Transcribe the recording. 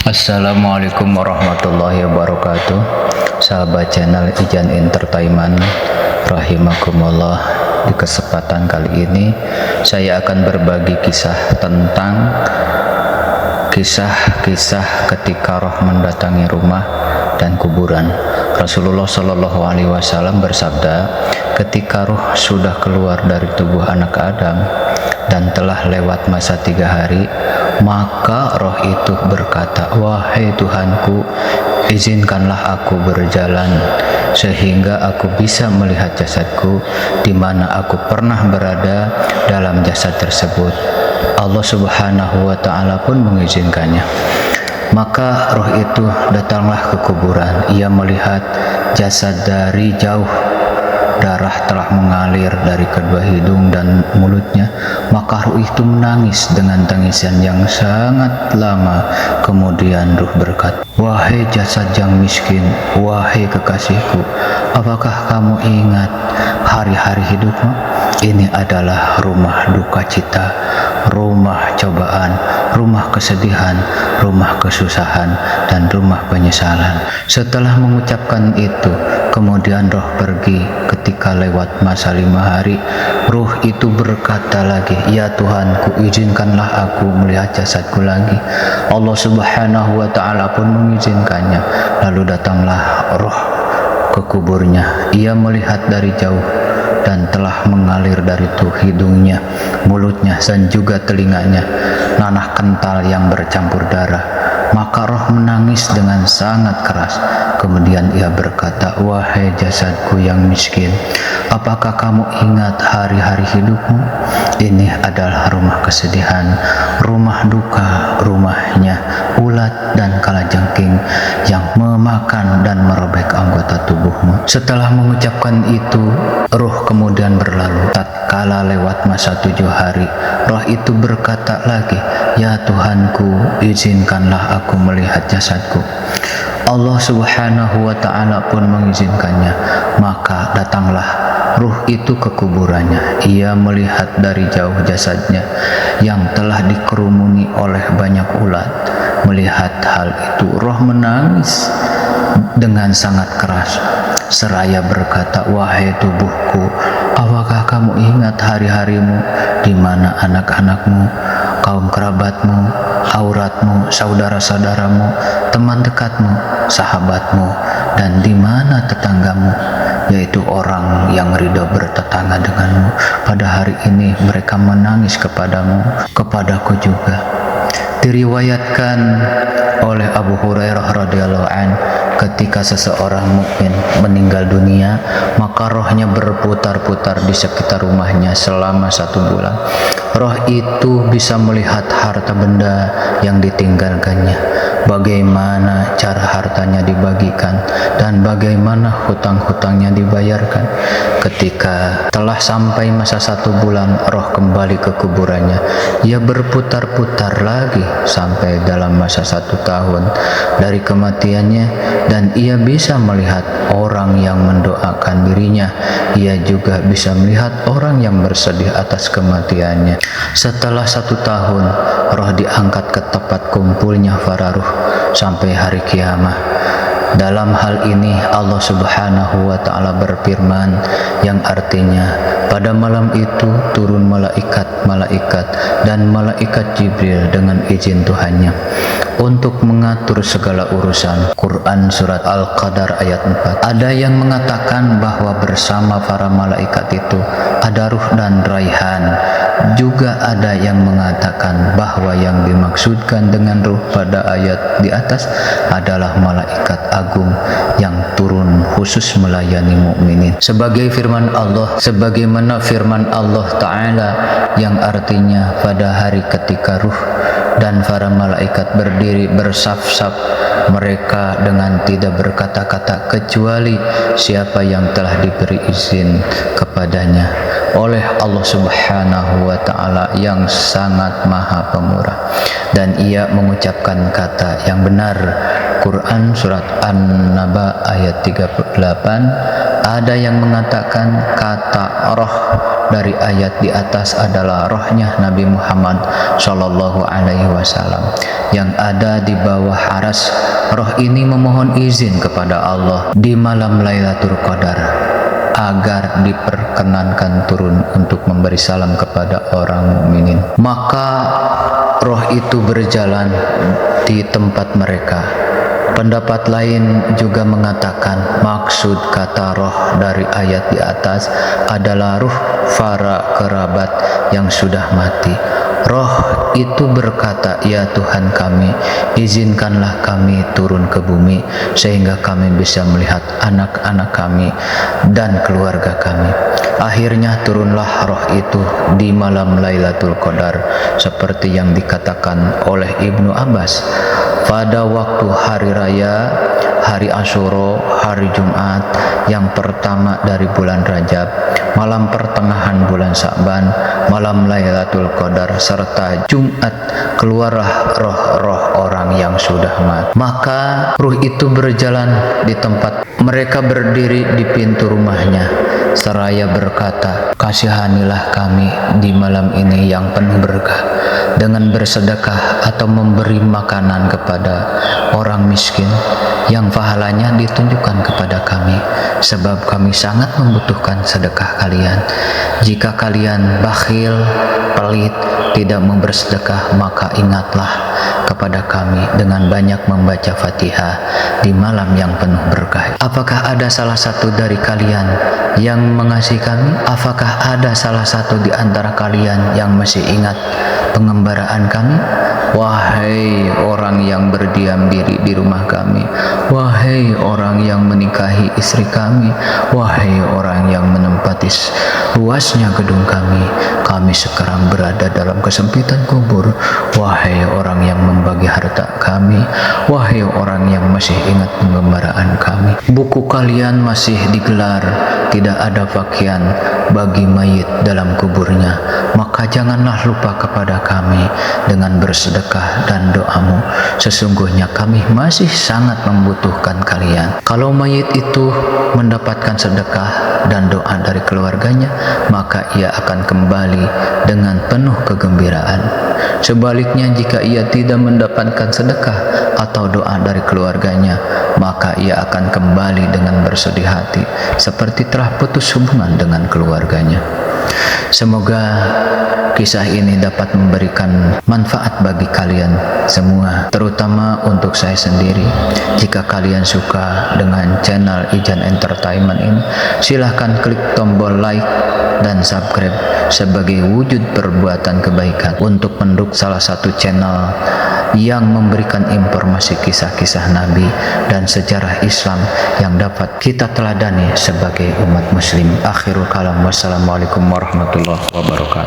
Assalamualaikum warahmatullahi wabarakatuh. Sahabat channel Ijan Entertainment rahimakumullah. Di kesempatan kali ini saya akan berbagi kisah tentang kisah-kisah ketika roh mendatangi rumah dan kuburan. Rasulullah Shallallahu Alaihi Wasallam bersabda, ketika roh sudah keluar dari tubuh anak Adam dan telah lewat masa 3 hari, maka roh itu berkata, wahai Tuhanku, izinkanlah aku berjalan sehingga aku bisa melihat jasadku di mana aku pernah berada dalam jasad tersebut. Allah Subhanahu wa Ta'ala pun mengizinkannya. Maka roh itu datanglah ke kuburan. Ia melihat jasad dari jauh. Darah telah mengalir dari kedua hidung dan mulutnya. Maka ruh itu menangis dengan tangisan yang sangat lama. Kemudian ruh berkata, wahai jasad yang miskin, wahai kekasihku, apakah kamu ingat hari-hari hidupmu? Ini adalah rumah duka cita, rumah cobaan, rumah kesedihan, rumah kesusahan, dan rumah penyesalan. Setelah mengucapkan itu, kemudian roh pergi. Ketika lewat masa 5 hari, ruh itu berkata lagi, ya Tuhanku, izinkanlah aku melihat jasadku lagi. Allah Subhanahu wa Ta'ala pun mengizinkannya. Lalu datanglah roh ke kuburnya. Ia melihat dari jauh dan telah mengalir dari hidungnya, mulutnya, dan juga telinganya nanah kental yang bercampur darah. Maka roh menangis dengan sangat keras. Kemudian ia berkata, wahai jasadku yang miskin, apakah kamu ingat hari-hari hidupmu? Ini adalah rumah kesedihan, rumah duka, rumahnya ulat dan kalajengking yang memakan dan merobek anggota tubuhmu. Setelah mengucapkan itu, roh kemudian berlalu. Tatkala lewat masa 7 hari, roh itu berkata lagi, ya Tuhanku, izinkanlah aku melihat jasadku. Allah Subhanahu wa Ta'ala pun mengizinkannya. Maka datanglah ruh itu ke kuburannya. Ia melihat dari jauh jasadnya yang telah dikerumuni oleh banyak ulat. Melihat hal itu, roh menangis dengan sangat keras seraya berkata, wahai tubuhku, apakah kamu ingat hari-harimu di mana anak-anakmu, kaum kerabatmu, auratmu, saudara-saudaramu, teman dekatmu, sahabatmu, dan di mana tetanggamu, yaitu orang yang ridho bertetangga denganmu. Pada hari ini mereka menangis kepadamu, kepadaku juga. Diriwayatkan oleh Abu Hurairah radhiyallahu an, ketika seseorang mukmin meninggal dunia, maka rohnya berputar-putar di sekitar rumahnya selama 1 bulan. Roh itu bisa melihat harta benda yang ditinggalkannya, bagaimana cara hartanya dibagikan, dan bagaimana hutang-hutangnya dibayarkan. Ketika telah sampai masa 1 bulan, roh kembali ke kuburannya. Ia berputar-putar lagi sampai dalam masa 1 tahun dari kematiannya, dan ia bisa melihat orang yang mendoakan dirinya. Ia juga bisa melihat orang yang bersedih atas kematiannya. Setelah 1 tahun, roh diangkat ke tempat kumpulnya para ruh sampai hari kiamat. Dalam hal ini Allah Subhanahu wa Ta'ala berfirman, yang artinya, pada malam itu turun malaikat-malaikat dan malaikat Jibril dengan izin Tuhannya untuk mengatur segala urusan. Quran surat Al-Qadar ayat 4. Ada yang mengatakan bahwa bersama para malaikat itu ada ruh dan raihan. Juga ada yang mengatakan bahwa yang dimaksudkan dengan ruh pada ayat di atas adalah malaikat agung yang turun khusus melayani mukminin. Sebagaimana firman Allah Ta'ala yang artinya, pada hari ketika ruh dan para malaikat berdiri bersaf-saf, mereka dengan tidak berkata-kata kecuali siapa yang telah diberi izin kepadanya oleh Allah Subhanahu wa Ta'ala yang sangat maha pemurah, dan ia mengucapkan kata yang benar. Quran surat An-Naba ayat 38. Ada yang mengatakan kata roh dari ayat di atas adalah rohnya Nabi Muhammad Shallallahu Alaihi Wasallam. yang ada di bawah aras. Roh ini memohon izin kepada Allah di malam Lailatul Qadar agar diperkenankan turun untuk memberi salam kepada orang mukminin. Maka roh itu berjalan di tempat mereka. Pendapat lain juga mengatakan maksud kata roh dari ayat di atas adalah ruh para kerabat yang sudah mati. Roh itu berkata, "Ya Tuhan kami, izinkanlah kami turun ke bumi sehingga kami bisa melihat anak-anak kami dan keluarga kami." Akhirnya turunlah roh itu di malam Lailatul Qadar seperti yang dikatakan oleh Ibnu Abbas. Pada waktu hari raya, hari Asyura, hari Jumat yang pertama dari bulan Rajab, malam pertengahan bulan Sa'ban, malam Lailatul Qadar serta Jumat, keluarlah roh-roh orang yang sudah mati. Maka ruh itu berjalan di tempat mereka berdiri di pintu rumahnya seraya berkata, "Kasihanilah kami di malam ini yang penuh berkah dengan bersedekah atau memberi makanan kepada orang miskin yang pahalanya ditunjukkan kepada kami, sebab kami sangat membutuhkan sedekah kalian. Jika kalian bakhil, pelit, tidak bersedekah, maka ingatlah kepada kami dengan banyak membaca Fatihah di malam yang penuh berkah." Apakah ada salah satu dari kalian yang mengasihi kami? Apakah ada salah satu di antara kalian yang masih ingat pengembaraan kami? Wahai orang yang berdiam diri di rumah kami, wahai orang yang menikahi istri kami, wahai orang yang menempati luasnya gedung kami sekarang berada dalam kesempitan kubur. Wahai orang yang membagi harta kami, wahai orang yang masih ingat pengembaraan kami. Buku kalian masih digelar, tidak ada pakaian bagi mayit dalam kuburnya, maka janganlah lupa kepada kami dengan bersedekah dan doamu. Sesungguhnya kami masih sangat membutuhkan kalian. Kalau mayit itu mendapatkan sedekah dan doa dari keluarganya, maka ia akan kembali dengan penuh kegembiraan. Sebaliknya, jika ia tidak mendapatkan sedekah atau doa dari keluarganya, maka ia akan kembali dengan bersedih hati seperti telah putus hubungan dengan keluarganya. Semoga kisah ini dapat memberikan manfaat bagi kalian semua, terutama untuk saya sendiri. Jika kalian suka dengan channel Ijan Entertainment ini, silahkan klik tombol like dan subscribe sebagai wujud perbuatan kebaikan untuk mendukung salah satu channel yang memberikan informasi kisah-kisah Nabi dan sejarah Islam yang dapat kita teladani sebagai umat muslim. Akhirul kalam, wassalamualaikum warahmatullahi wabarakatuh.